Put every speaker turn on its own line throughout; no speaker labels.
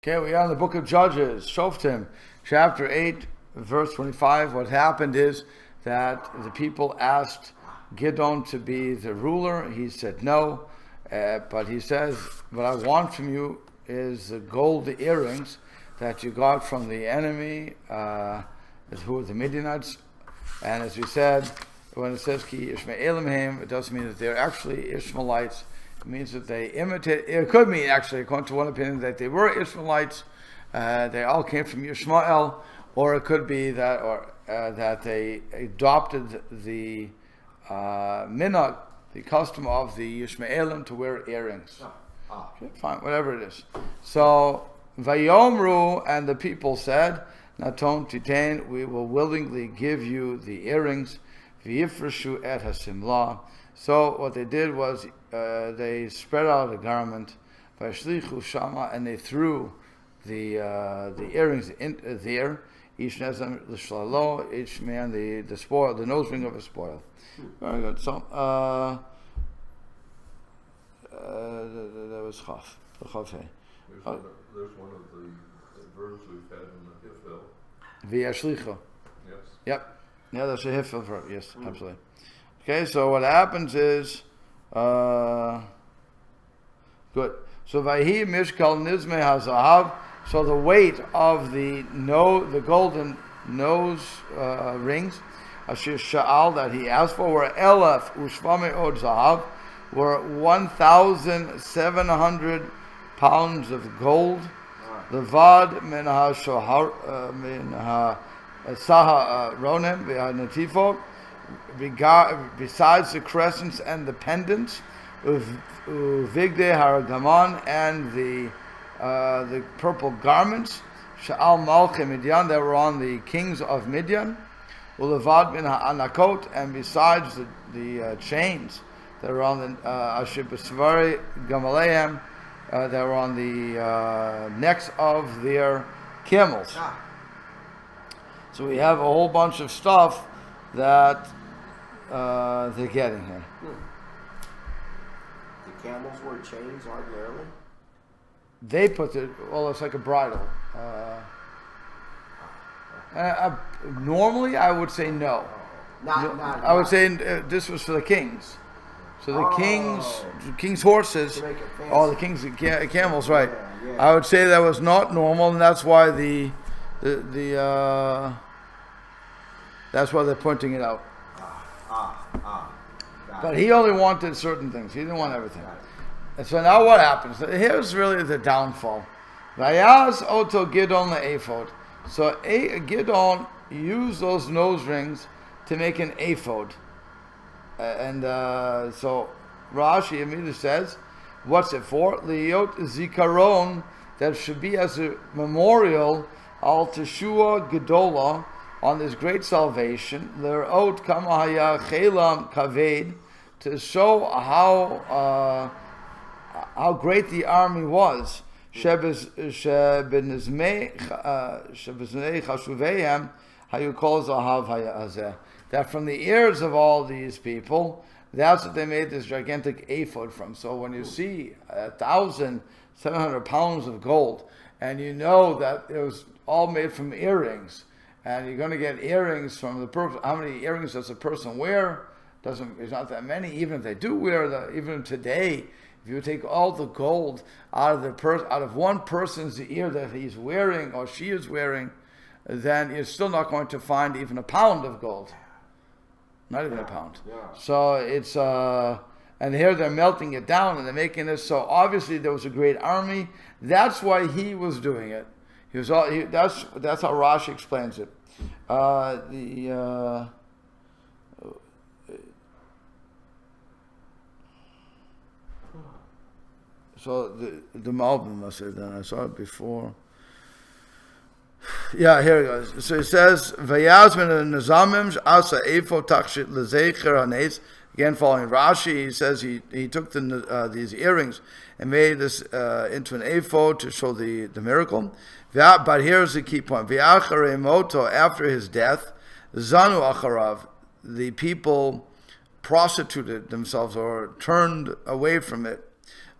Okay, we are in the book of Judges, Shoftim, chapter 8, verse 25. What happened is that the people asked Gidon to be the ruler. He said no, but he says, what I want from you is the gold earrings that you got from the enemy, who were the Midianites. And as we said, when it says Ki Ishmaelim Haim, it doesn't mean that they're actually Ishmaelites. It means that they imitate. It could mean, actually, according to one opinion, that they were Ishmaelites. They all came from Yishmael, or it could be that, that they adopted the minhag, the custom of the Yishmaelim to wear earrings. Okay, fine, whatever it is. So Vayomru, and the people said, Naton Titain, we will willingly give you the earrings. V'yifreshu et hasimla. So what they did was they spread out a garment, v'yashlichu shama, and they threw the earrings in there. Each nezam l'shlalo, each man the spoil, the nose ring of a spoil. Very good. So that was chaf. There's one
of the verbs we've had in the hifil.
V'yashlichu.
Yes.
Yep. Yeah, that's a hifil verb. Yes, absolutely. Okay, so what happens is, good. So Vayhi Mishkal Nizme Hazahav. So the weight of the golden nose rings, Ashir Sha'al, that he asked for, were Elef Ushvame Od Zahav, were 1,700 pounds of gold. The Vad min ha min ha Saha Ronem Natifot. Besides the crescents and the pendants, Vigde Haragaman, and the purple garments, Sha'al Malche Midian, that were on the kings of Midian, Ulevad min ha'anakot, and besides the chains that were on the Asher Besvari Gamaleim, that were on the necks of their camels. So we have a whole bunch of stuff that they're getting here.
The camels wear chains ordinarily?
They put it, well, it's like a bridle. Normally, I would say no. I would say this was for the kings. So the king's horses, the king's camels, right? Yeah. I would say that was not normal, and that's why that's why they're pointing it out. But he only wanted certain things. He didn't want everything. And so now what happens? Here's really the downfall. Vayaz oto Gidon le ephod. So Gidon used those nose rings to make an ephod. So Rashi immediately says, what's it for? Liot zikaron, that should be as a memorial al teshua gedola, on this great salvation, l'rot kama haya chelam kaved, to show how great the army was. Shebeznei chashuveihem, how you call zahav hayazeh. That from the ears of all these people, that's what they made this gigantic ephod from. So when you see 1,700 pounds of gold, and you know that it was all made from earrings, and you're going to get earrings from the person. How many earrings does a person wear? It's not that many. Even if they do wear even today, if you take all the gold out of one person's ear that he's wearing or she is wearing, then you're still not going to find even a pound of gold. Not even a pound. Yeah. So it's and here they're melting it down and they're making this. So obviously there was a great army. That's why he was doing it. That's how Rashi explains it. So the Malbim must have done. I saw it before. Yeah, here it goes. So it says, "Vayazmin nezamim asa efo takshit lezecher hanes." Again, following Rashi, he says he took these earrings and made this into an ephod to show the miracle. But here's the key point: V'acharei moto, after his death, zanu acharav, the people prostituted themselves or turned away from it.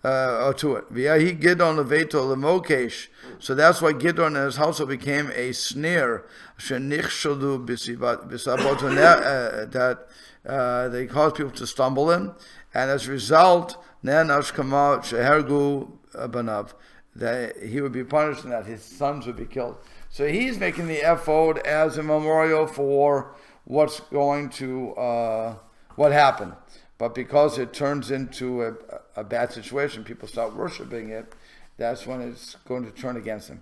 to it. V'yahi Gidon leveto lemokesh. So that's why Gidon and his household became a snare. That they caused people to stumble in, and as a result, that he would be punished and that his sons would be killed. So he's making the ephod as a memorial for what's going to what happened. But because it turns into a bad situation, people start worshiping it, that's when it's going to turn against him.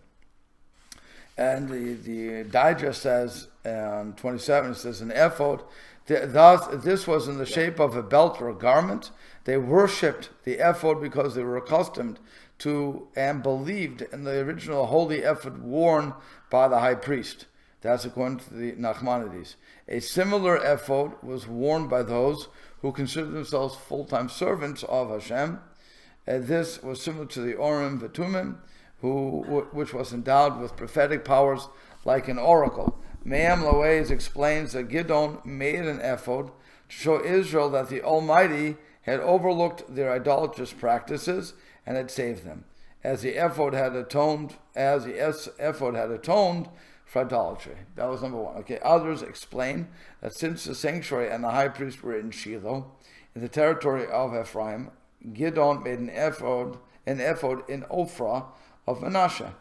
And the digest says, 27, it says, an ephod, thus this was in the shape of a belt or a garment. They worshipped the ephod because they were accustomed to and believed in the original holy ephod worn by the high priest. That's according to the Nachmanides. A similar ephod was worn by those who considered themselves full-time servants of Hashem. And this was similar to the Urim V'Tumim, which was endowed with prophetic powers like an oracle. Me'am Loez explains that Gidon made an ephod to show Israel that the Almighty had overlooked their idolatrous practices and had saved them, as the ephod had atoned for idolatry. That was number one. Okay. Others explain that since the sanctuary and the high priest were in Shiloh, in the territory of Ephraim, Gidon made an ephod in Ophrah of Manasseh.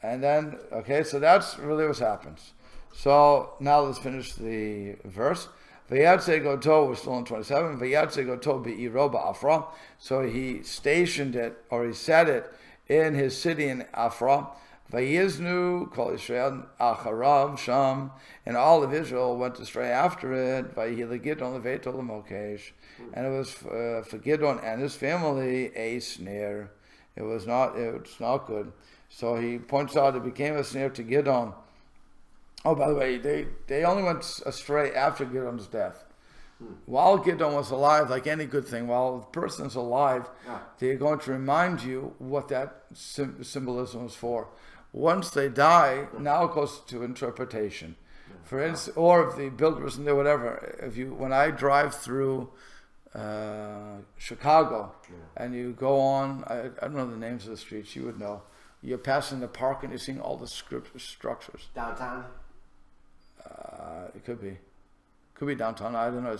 And then, okay, so that's really what happens. So now let's finish the verse. Vayatse Goto, we're still in 27. Vayatse Goto be'iro ba'afra. So he stationed it, or he set it in his city in Afra. Vayiznu kol Yisrael acharav sham, and all of Israel went astray after it. Vayhila Gidon leveto lemokesh, and it was for Gidon and his family a snare. It's not good. So he points out it became a snare to Gidon. Oh, by the way, they only went astray after Gidon's death. While Gidon was alive, like any good thing, while the person's alive, they're going to remind you what that symbolism was for. Once they die, now it goes to interpretation. For instance, or if the builders and whatever, when I drive through Chicago, and you go on, I don't know the names of the streets, you would know. You're passing the park and you're seeing all the structures.
Downtown?
It could be downtown. I don't know.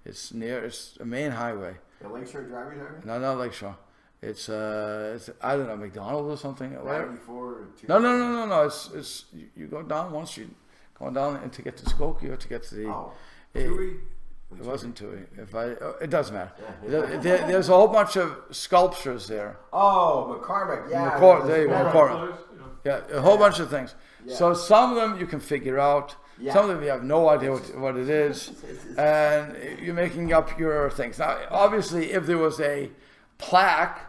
It's a main highway.
The Lakeshore Driving Highway?
No, not Lakeshore. It's I don't know, McDonald or something. Whatever. No. It's you go down one street, going down and to get to Skokie or to get to the.
Tui?
It wasn't Tui. It doesn't matter. There's a whole bunch of sculptures there.
Oh, McCormick. Yeah.
There you go, McCormick. Yeah, a whole bunch of things. Yeah. So some of them you can figure out. Yeah. Some of them you have no idea what it is, and you're making up your things. Now, obviously, if there was a plaque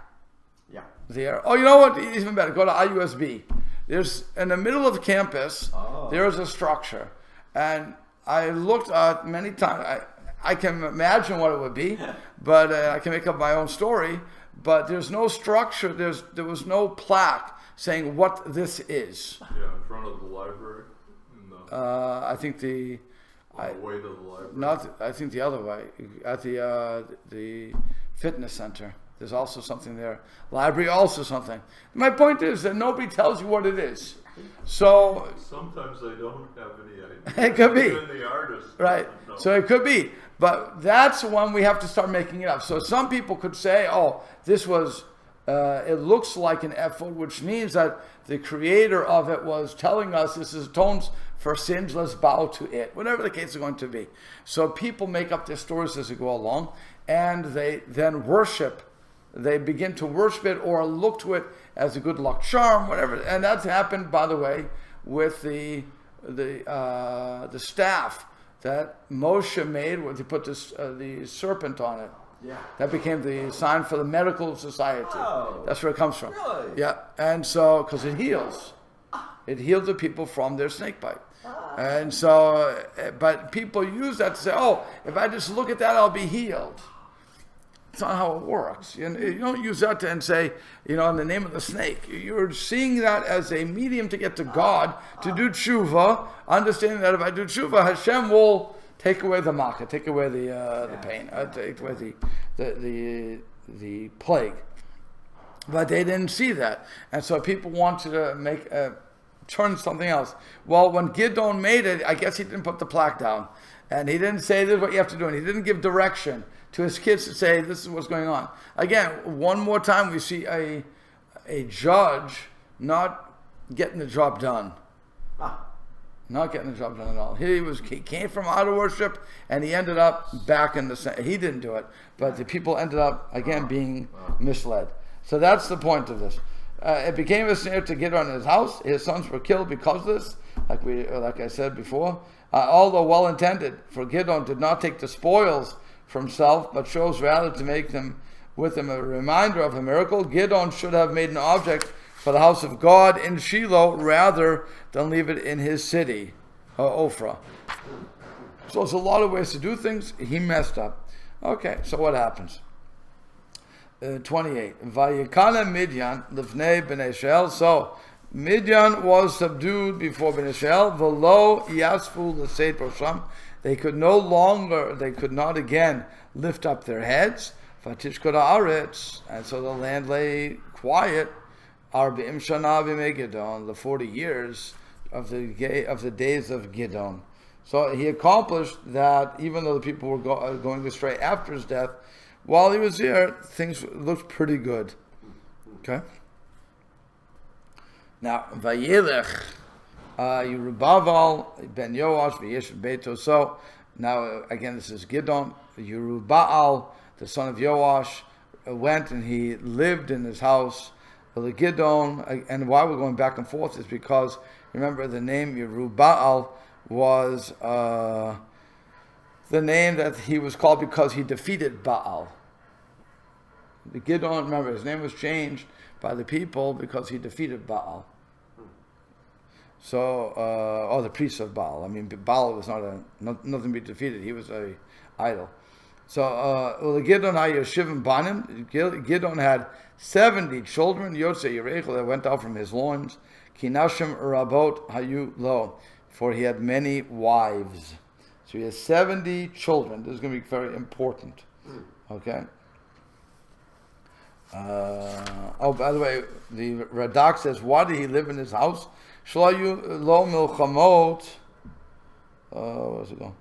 there, you know what? Even better, go to IUSB. There's in the middle of the campus. There is a structure, and I looked at many times. I can imagine what it would be, but I can make up my own story. But there's no structure. There was no plaque saying what this is.
Yeah, in front of the library.
I think
on the way to the library.
I think the other way at the fitness center. There's also something there. Library, also something. My point is that nobody tells you what it is. So
sometimes they don't have any idea.
It could be.
Even the artist.
Right. So it could be. But that's when we have to start making it up. So some people could say, this was, it looks like an ephod, which means that the creator of it was telling us this is atones for sins, let's bow to it. Whatever the case is going to be. So people make up their stories as they go along, and they then worship. They begin to worship it or look to it as a good luck charm, whatever. And that's happened, by the way, with the staff that Moshe made, where they put the serpent on it.
Yeah.
That became the sign for the medical society.
Oh,
that's where it comes from.
Really?
Yeah. And so, because it heals. It healed the people from their snake bite. And so, but people use that to say, if I just look at that, I'll be healed. It's not how it works. You don't use that and say, in the name of the snake. You're seeing that as a medium to get to God, to do tshuva, understanding that if I do tshuva, Hashem will take away the makkah, take away the pain, take away the plague. But they didn't see that. And so people wanted to turn something else. Well, when Gidon made it, I guess he didn't put the plaque down. And he didn't say, this is what you have to do. And he didn't give direction to his kids to say, this is what's going on. Again, one more time, we see a judge not getting the job done. Not getting the job done at all. He came from idol worship, and he ended up back in the center. He didn't do it, but the people ended up, again, being misled. So that's the point of this. It became a snare to Gidon in his house. His sons were killed because of this, like I said before. Although well intended, for Gidon did not take the spoils for himself, but chose rather to make them with him a reminder of a miracle. Gidon should have made an object for the house of God in Shiloh rather than leave it in his city, Ophrah. So there's a lot of ways to do things. He messed up. Okay, so what happens? 28. Vayikana Midian lifnei bnei Israel. So Midian was subdued before bnei Israel. V'lo yasfu l'seit rosham. They could not again lift up their heads. Vatishkod haaretz. And so the land lay quiet. Arba'im shana b'mei Gidon, the 40 years of the days of Gidon. So he accomplished that, even though the people were going astray after his death. While he was here, things looked pretty good. Okay. Now, Vayelech Yerubaal ben Yoash v'yesh beito. So now again, this is Gidon. Yerubaal, the son of Yoash, went and he lived in his house. The Gidon, and why we're going back and forth is because, remember, the name Yerubaal was the name that he was called because he defeated Baal. The Gidon, remember, his name was changed by the people because he defeated Baal. So, or the priests of Baal. I mean, Baal was nothing to be defeated. He was a idol. So, the Gidon Hayashivim Banim. Gidon had 70 children. Yotze Yerechel that went out from his loins. Kinashim Rabot Hayu Lo, for he had many wives. So he has 70 children. This is going to be very important. Okay. By the way, the Radak says, why did he live in his house? Shalayu lo milchamot. Where's it going?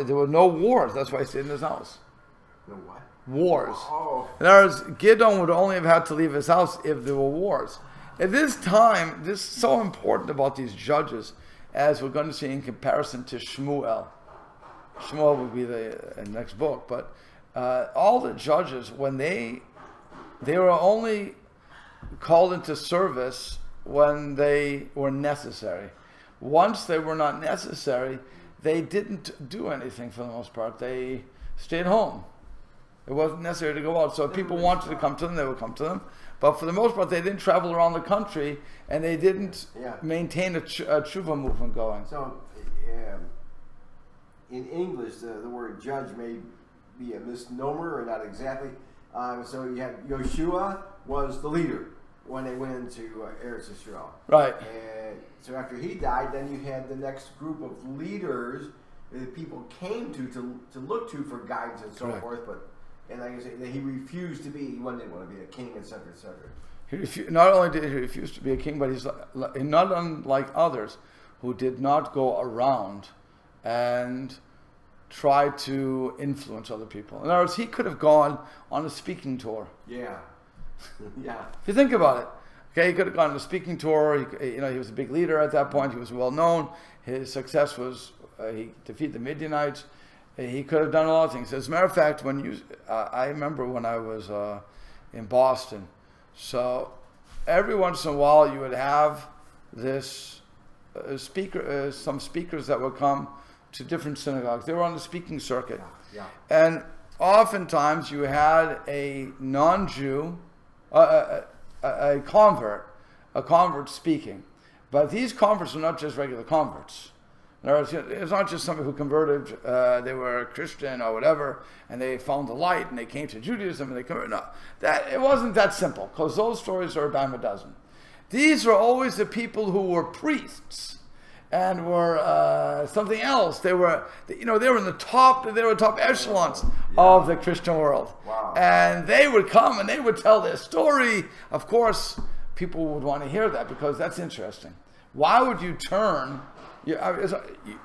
There were no wars. That's why he stayed in his house.
No what?
Wars.
Oh.
In other words, Gidon would only have had to leave his house if there were wars. At this time, this is so important about these judges, as we're going to see in comparison to Shmuel. Shmuel would be the next book, but all the judges, when they were only called into service when they were necessary. Once they were not necessary, they didn't do anything for the most part. They stayed home. It wasn't necessary to go out. So if people wanted to come to them, they would come to them. But for the most part, they didn't travel around the country, and they didn't maintain a tshuva movement going.
So, in English, the word judge may be a misnomer or not exactly. So you had Yoshua was the leader when they went into Eretz Yisrael.
Right.
And so after he died, then you had the next group of leaders that people came to look to for guidance and so forth. And like I said, he refused to be. He didn't want to be a king, etc., etc.
Not only did he refuse to be a king, but he's not unlike others who did not go around and try to influence other people. In other words, he could have gone on a speaking tour.
Yeah. Yeah.
If you think about it, okay, he could have gone on a speaking tour. He was a big leader at that point. He was well known. His success was he defeated the Midianites. He could have done a lot of things. As a matter of fact, I remember when I was in Boston. So every once in a while, you would have this some speakers that would come to different synagogues. They were on the speaking circuit.
Yeah.
And oftentimes you had a non-Jew, a convert speaking. But these converts were not just regular converts. In other words, it's not just somebody who converted, they were a Christian or whatever, and they found the light and they came to Judaism and they converted. No, it wasn't that simple, because those stories are a dime a dozen. These were always the people who were priests. and were something else. They were in the top echelons of the Christian world.
Wow.
And they would come and they would tell their story. Of course, people would want to hear that because that's interesting. Why would you turn? It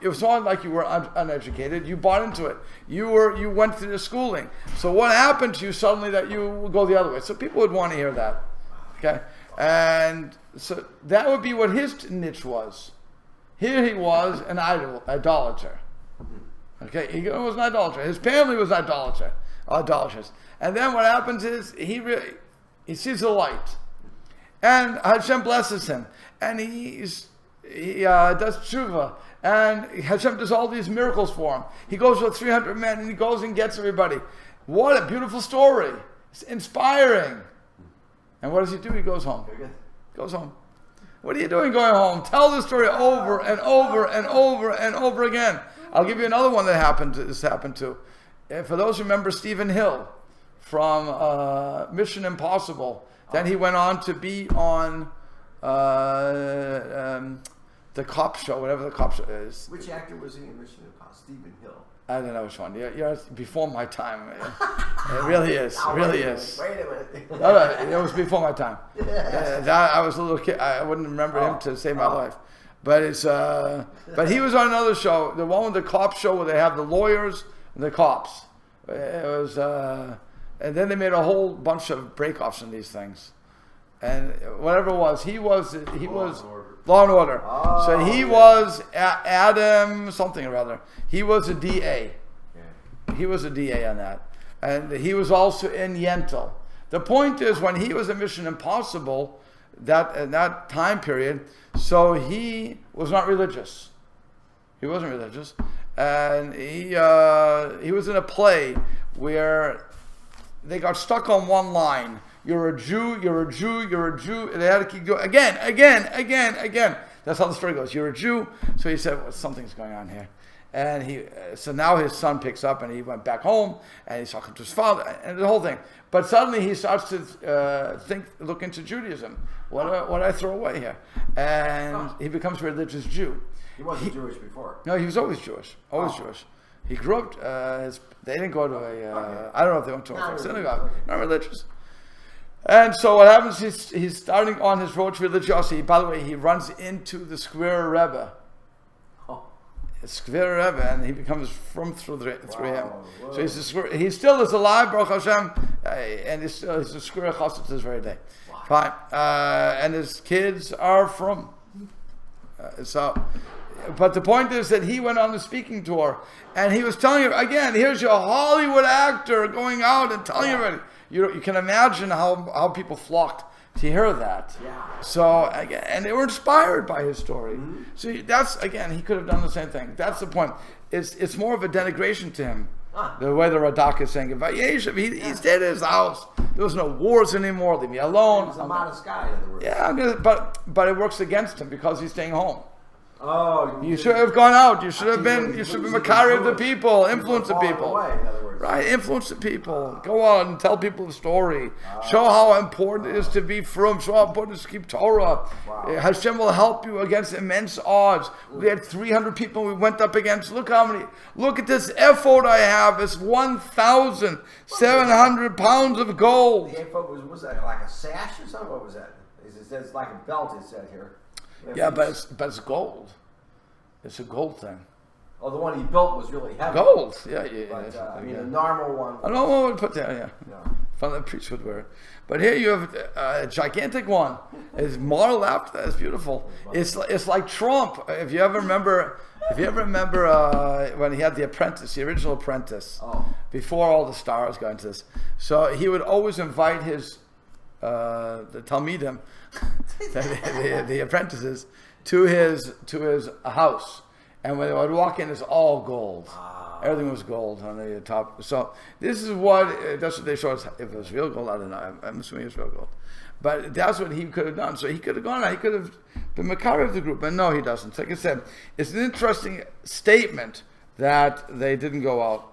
was not like you were uneducated. You bought into it. You went through the schooling. So what happened to you suddenly that you would go the other way? So people would want to hear that. Okay, and so that would be what his niche was. Here he was an idolater. Okay, he was an idolater. His family was idolaters. And then what happens is he sees the light, and Hashem blesses him, and he does tshuva, and Hashem does all these miracles for him. He goes with 300 men, and he goes and gets everybody. What a beautiful story! It's inspiring. And what does he do? He goes home. Goes home. What are you doing going home? Tell the story over and over and over and over again. I'll give you another one that happened to. For those who remember Stephen Hill from Mission Impossible, then he went on to be on the cop show, whatever the cop show is.
Which actor was he in Mission Impossible? Stephen Hill.
I don't know which one. You're before my time. It really is. It really is.
Wait a minute.
No, it was before my time. I was a little kid. I wouldn't remember him to save my life. But it's. But he was on another show, the one with the cop show where they have the lawyers and the cops. It was, and then they made a whole bunch of breakoffs in these things, and whatever it was, he was Law and Order.
Oh,
so he was Adam something or other. He was a DA. Yeah. He was a DA on that, and he was also in Yentl. The point is, when he was in Mission Impossible, in that time period, so he was not religious. He wasn't religious, and he was in a play where they got stuck on one line. You're a Jew, you're a Jew, you're a Jew. And they had to keep going again. That's how the story goes. You're a Jew. So he said, well, something's going on here. And so now his son picks up and he went back home and he's talking to his father and the whole thing. But suddenly he starts to look into Judaism. What do I throw away here? And he becomes a religious Jew.
He wasn't Jewish before.
No, he was always Jewish. Jewish. He grew up, they didn't go to I don't know if they went to a synagogue. Not religious. And so what happens, he's starting on his road to religiosity. By the way, he runs into the Square Rebbe. Square Rebbe, and he becomes through him.
Whoa.
So he still is alive, Baruch Hashem, and he's a Square Chassid to this very day. Wow. Fine. And his kids are from... But the point is that he went on the speaking tour, and he was telling you, again, here's your Hollywood actor going out and telling everybody. You can imagine how people flocked to hear that. Yeah. So, again, and they were inspired by his story. Mm-hmm. So that's, again, he could have done the same thing. That's the point. It's more of a denigration to him. The way the Radak is saying it. He stayed at his house. There was no wars anymore. Leave me alone.
He was a modest guy, in other words.
Yeah, but it works against him because he's staying home.
Oh,
you should have gone out. You should have been Makari of the people, influence the people. Right, influence the people. Go out and tell people the story. Show how important it is to be frum. Show how important it is to keep Torah. Wow. Hashem will help you against immense odds. We had 300 people we went up against. Look at this ephod I have. It's 1,700 pounds of gold.
The ephod was that like a sash or something? What was that? It's like a belt, it said here.
Yeah, but it's gold. It's a gold thing.
Oh, the one he built was really heavy.
Gold, yeah.
But, a normal one.
A normal one would put there, yeah. From the priest would wear it. But here you have a gigantic one. It's modeled after that. It's beautiful. It's like Trump. If you ever remember when he had the Apprentice, the original Apprentice, before all the stars got into this. So he would always invite his the Talmidim, the apprentices, to his house, and when they would walk in, it's all gold. Everything was gold on the top. So that's what they showed us. If it was real gold, I don't know. I'm assuming it's real gold, but that's what he could have done. So he could have gone out. He could have been Makari of the group, but no, he doesn't. Like I said, it's an interesting statement that they didn't go out.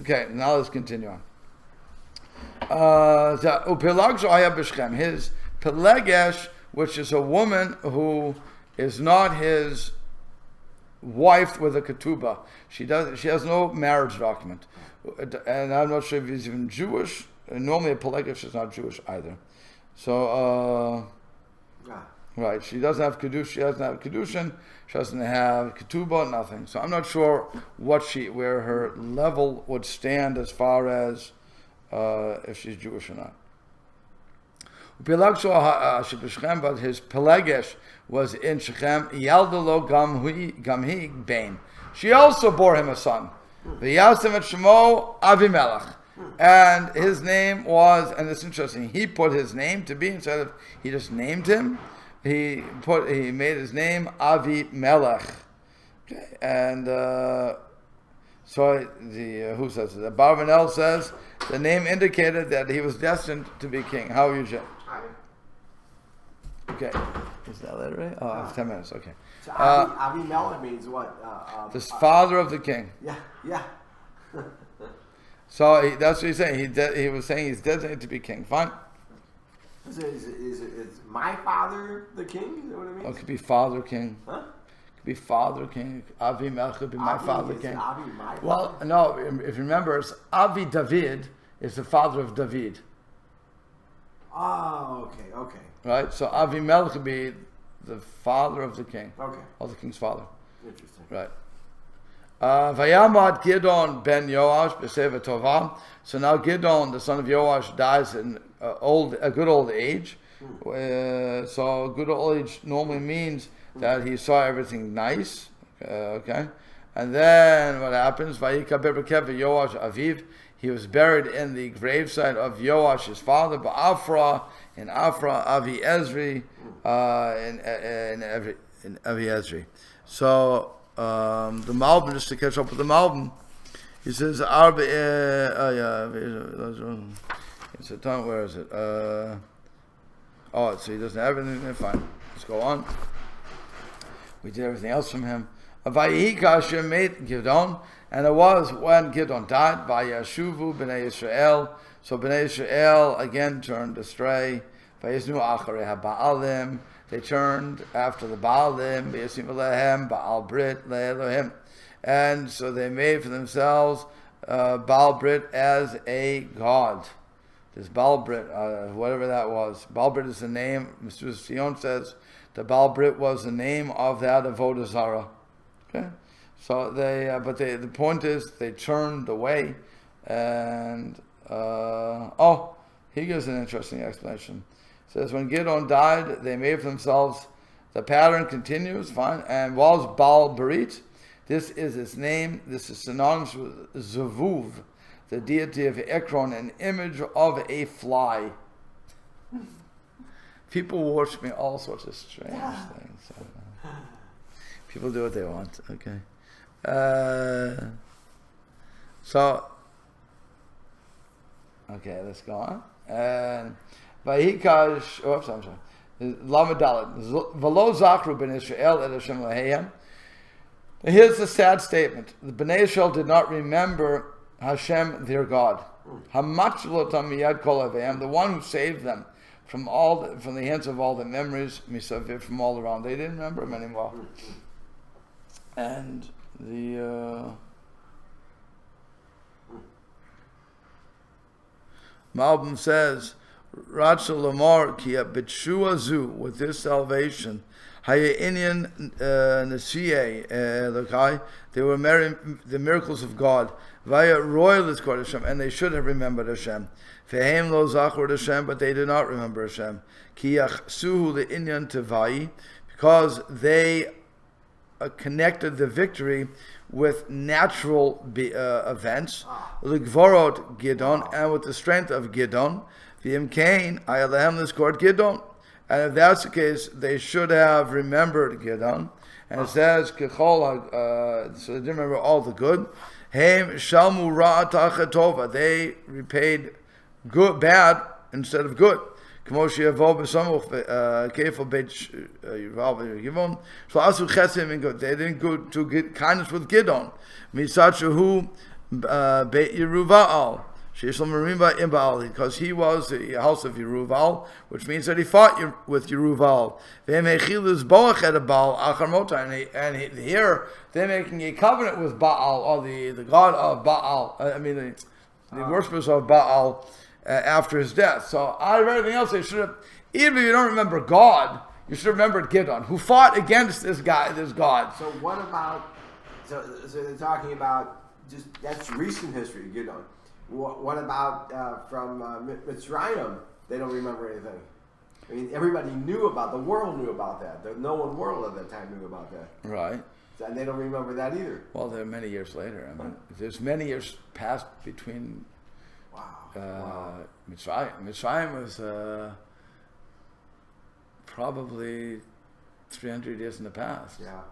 Okay, now let's continue on. His Pelegesh, which is a woman who is not his wife with a ketubah. She has no marriage document, and I'm not sure if he's even Jewish. Normally, a Pelegish is not Jewish either. So, right, she doesn't have kedushin. She doesn't have kedushin. She doesn't have ketubah. Nothing. So I'm not sure where her level would stand as far as if she's Jewish or not. But his Pelegesh was in Shechem. Yaldalo gamhi bain. She also bore him a son. V'yasim et shemo Avimelech, and his name was. And it's interesting. He put his name to be instead of he just named him. He made his name Avimelech. Okay, and so who says it? The Barvanel says the name indicated that he was destined to be king. How are you, Jim? Okay, is that later? Right? Oh, I have 10 minutes. Okay.
So Avimelech means what?
The father of the king.
Yeah.
So that's what he's saying. He was saying he's designated to be king. Fine.
Is my father the king? Is that what it means?
Oh, it could be father king.
Huh?
It could be father king. Avimelech could be my father king.
Avi my father?
Well, no. If you remember, it's Avi David is the father of David.
Oh, okay.
Right? So Avimelech could be the father of the king.
Okay.
Or the king's father.
Interesting.
Right. Vayamad Gidon ben Yoash b'seva tova. So now Gidon, the son of Yoash, dies in a good old age. So good old age normally means that he saw everything nice. Okay. And then what happens? Vayikaber b'kev Yoash aviv. He was buried in the gravesite of Yoash, his father, in Afra, Avi Ezri, in Avi Ezri. So the Malbim, just to catch up with the Malbim, he says, where is it? So he doesn't have anything. Fine, let's go on. We did everything else from him. Vayihi kasher made Gidon, and it was when Gidon died. Vayashuvu b'nei Yisrael. So b'nei Yisrael again turned astray. Vayisnu acharei haba'alim. They turned after the Baalim. Vayisim lehem Baal Brit leElohim. And so they made for themselves Baal Brit as a god. This Baal Brit, whatever that was. Baal Brit is the name. Mr. Sion says the Baal Brit was the name of that avodah zarah. Okay, so the point is they turned away, and he gives an interesting explanation. It says when Gidon died, they made for themselves. The pattern continues, fine, and was Baal Berit. This is its name. This is synonymous with Zavuv, the deity of Ekron, an image of a fly. People worship me all sorts of strange things. People do what they want. Okay. Let's go on. Vayikash. I'm sorry. Lamadalit. V'lo zachru ben Israel et Hashem lahayim. Here's the sad statement: the Bnei Israel did not remember Hashem, their God. Hamach lo miyad kol avayim, the one who saved them from the hands of all the memories misaviv, from all around. They didn't remember him anymore. And the Malbim says, Ratshel Lamar Kia B'Tshua Zu, with this salvation, Haya Inyan Nasiye Lakai, they were the miracles of God. Via royal is called Hashem, and they should have remembered Hashem. Fehem lo zachor Hashem, but they did not remember Hashem. Kiyach Suhu the Inyan Tevai, because they connected the victory with natural events, Ligvorot Gidon, and with the strength of Gidon. V'im Kain, Ayalahem Liskort Gidon. And if that's the case, they should have remembered Gidon. And it says, so they didn't remember all the good. Heim Shalmu Ra'atachatova. They repaid bad instead of good. They didn't go to get kindness with Gidon. Misachahu Beit Yeruva'al. because he was the house of Yeruval, which means that he fought with Yeruval. And here they're making a covenant with Baal, or the god of Baal. The worshippers of Baal after his death. So out of everything else, they should have. Even if you don't remember God, you should have remembered Gidon, who fought against this God.
So what about? So they're talking about that's recent history, Gidon. What about from Mitzrayim? They don't remember anything. I mean, everybody knew about, the world knew about that. The known world at that time knew about that.
Right.
And they don't remember that either.
Well, they're many years later. There's many years passed between.
Wow.
Mitzrayim was probably 300 years in the past.
Yeah.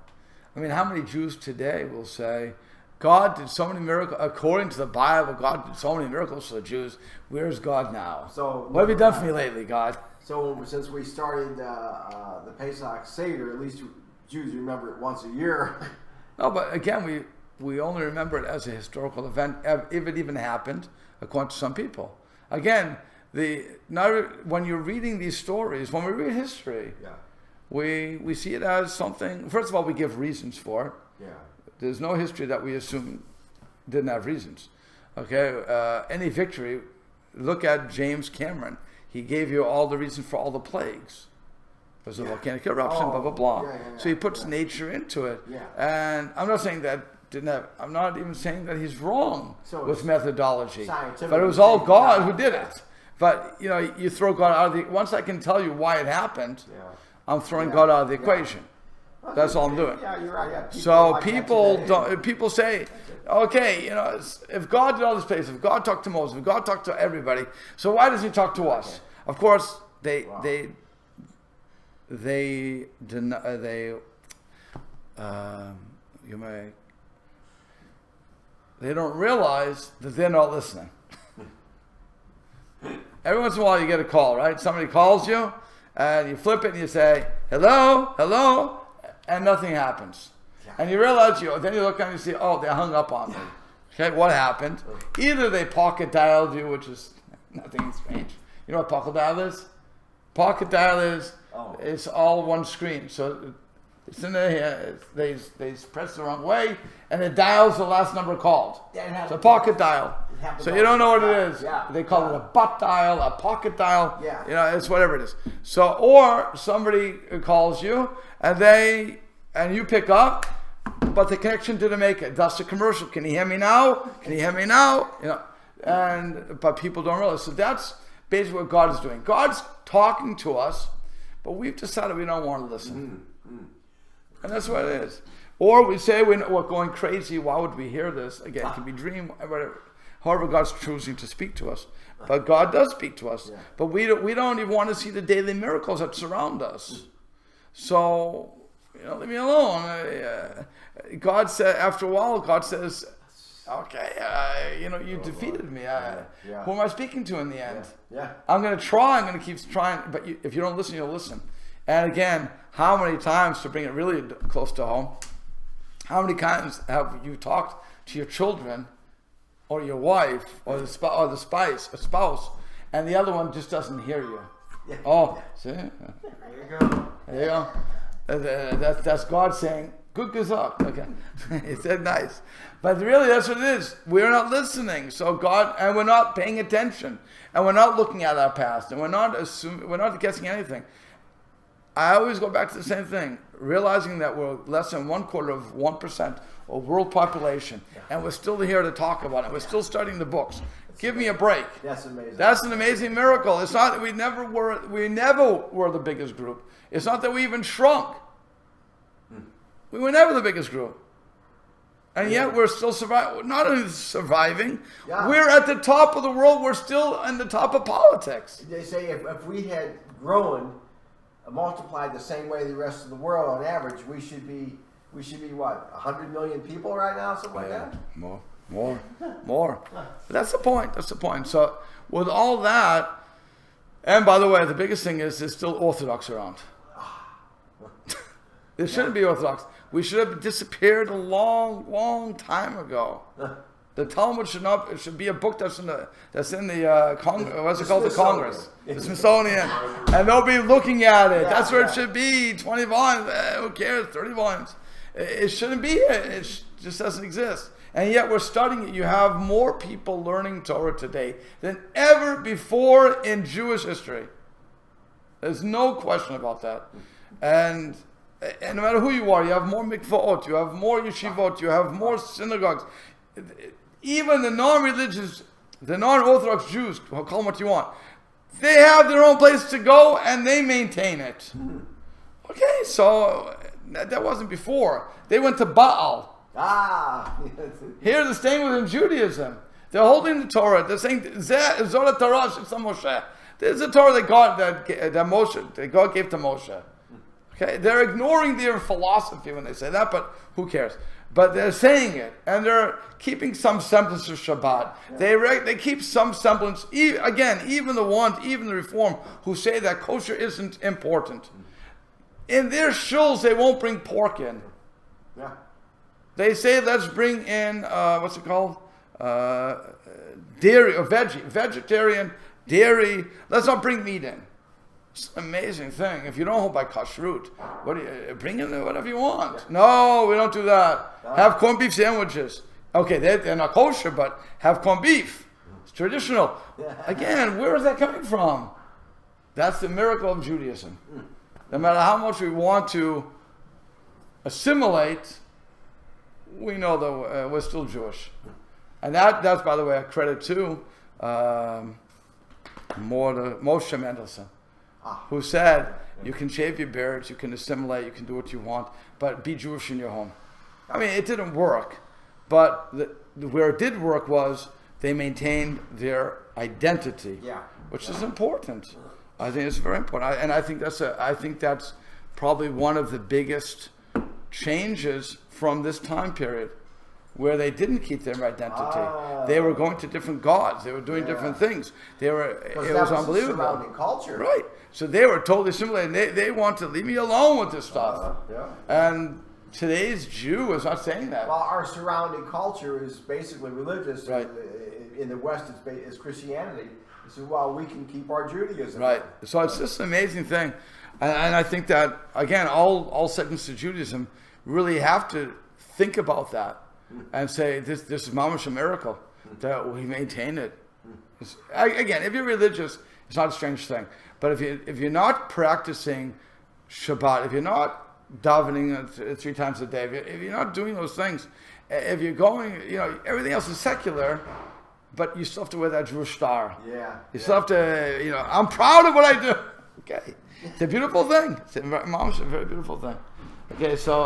I mean, how many Jews today will say, God did so many miracles, according to the Bible, God did so many miracles for the Jews. Where's God now?
So
what have you done for me lately, God?
So since we started the Pesach Seder, at least Jews remember it once a year.
No, but again, we only remember it as a historical event, if it even happened, according to some people. Again, when you're reading these stories, when we read history, we see it as something. First of all, we give reasons for it.
Yeah.
There's no history that we assume didn't have reasons. Okay, any victory, look at James Cameron. He gave you all the reasons for all the plagues. There's a volcanic eruption, blah, blah, blah. So he puts nature into it.
Yeah.
And I'm not saying that didn't have, I'm not even saying that he's wrong with methodology. But it was all God who did it. But, you throw God out of the, once I can tell you why it happened, I'm throwing God out of the equation. That's all I'm doing.
Yeah, you're right. Yeah,
so people say, okay, if God did all this place, if God talked to Moses, if God talked to everybody, so why doesn't he talk to us? Of course, they don't realize that they're not listening. Every once in a while you get a call, right? Somebody calls you and you flip it and you say, hello, hello, and nothing happens. And you realize, then you look and you see, oh, they hung up on me. Okay, what happened? Either they pocket dialed you, which is nothing strange. You know what pocket dial is? Pocket dial is, it's all one screen. So it's in there, they press the wrong way, and it dials the last number called. So pocket dial. So you don't know what it is. They call it a butt dial, a pocket dial. It's whatever it is. So, or somebody calls you, and you pick up, but the connection didn't make it. That's the commercial. Can you hear me now? Can you hear me now? But people don't realize. So that's basically what God is doing. God's talking to us, but we've decided we don't want to listen. And that's what it is. Or we say we're going crazy. Why would we hear this? Again, it can be dream, whatever. However, God's choosing to speak to us. But God does speak to us. But we don't even want to see the daily miracles that surround us. So, leave me alone. God said, after a while, God says, okay, you defeated me. Who am I speaking to in the end? I'm going to try. I'm going to keep trying. But if you don't listen, you'll listen. And again, how many times, to bring it really close to home, how many times have you talked to your children or your wife or the spouse, and the other one just doesn't hear you? Oh, see? There
you go.
There you go. That's God saying, good gazak. Okay. He said nice. But really that's what it is. We're not listening. So God, and we're not paying attention. And we're not looking at our past. And we're not guessing anything. I always go back to the same thing, realizing that we're less than 1/4% of world population, and we're still here to talk about it. We're still studying the books. Give me a break.
That's amazing.
That's an amazing miracle. It's not that we never were the biggest group. It's not that we even shrunk. We were never the biggest group. And yet we're still surviving. Not only surviving, we're at the top of the world. We're still on the top of politics.
They say if we had grown, multiplied the same way the rest of the world on average, we should be what, 100 million people right now, something like that? More. But that's the point. So with all that, and by the way, the biggest thing is there's still Orthodox around. There shouldn't be Orthodox. We should have disappeared a long, long time ago.
The Talmud it should be a book that's in the what's it called? The Congress. The Smithsonian. And they'll be looking at it. That's where it should be. 20 volumes. Who cares? 30 volumes. It shouldn't be here. It just doesn't exist. And yet we're studying it. You have more people learning Torah today than ever before in Jewish history. There's no question about that. And no matter who you are, you have more mikvaot, you have more yeshivot, you have more synagogues. Even the non-religious, the non-Orthodox Jews, call them what you want, they have their own place to go and they maintain it. Okay, so that wasn't before. They went to Baal. Here the same within Judaism. They're holding the Torah. They're saying, Zorat Torah Sh'Sam Moshe. There's a Torah that God gave to Moshe. Okay, they're ignoring their philosophy when they say that, but who cares? But they're saying it, and they're keeping some semblance of Shabbat. They keep some semblance. Even the Reform, who say that kosher isn't important. In their shuls, they won't bring pork in.
Yeah.
They say let's bring in what's it called? Dairy or vegetarian dairy. Let's not bring meat in. It's an amazing thing. If you don't hold by kashrut, what do you bring in whatever you want? Yeah. No, we don't do that. Have corned beef sandwiches. Okay, they're not kosher, but have corned beef. It's traditional. Again, where is that coming from? That's the miracle of Judaism. No matter how much we want to assimilate, we know that we're still Jewish. And that's, by the way, a credit to Moshe Mendelssohn, who said, you can shave your beards, you can assimilate, you can do what you want, but be Jewish in your home. I mean, it didn't work, but where it did work was they maintained their identity, which is important. I think it's very important, and I think that's probably one of the biggest changes from this time period, where they didn't keep their identity. They were going to different gods. They were doing different things. It was unbelievable.
Surrounding culture,
right? So they were totally assimilated. They want to leave me alone with this stuff. And today's Jew is not saying that.
Well, our surrounding culture is basically religious.
Right.
In the West, it's Christianity. So, well, we can keep our Judaism.
Right. So it's just an amazing thing. And I think that, again, all segments of Judaism really have to think about that and say, this is mamash a miracle that we maintain it. Again, if you're religious, it's not a strange thing. But if you're not practicing Shabbat, if you're not davening 3 times a day, if you're not doing those things, if you're going, everything else is secular, but you still have to wear that Jewish star. You still have to, I'm proud of what I do. Okay. It's a beautiful thing. It's a very beautiful thing. Okay, so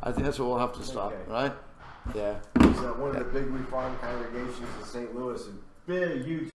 I think that's where we'll have to stop, right? Yeah.
He's one of the big Reform congregations in St. Louis, a big, huge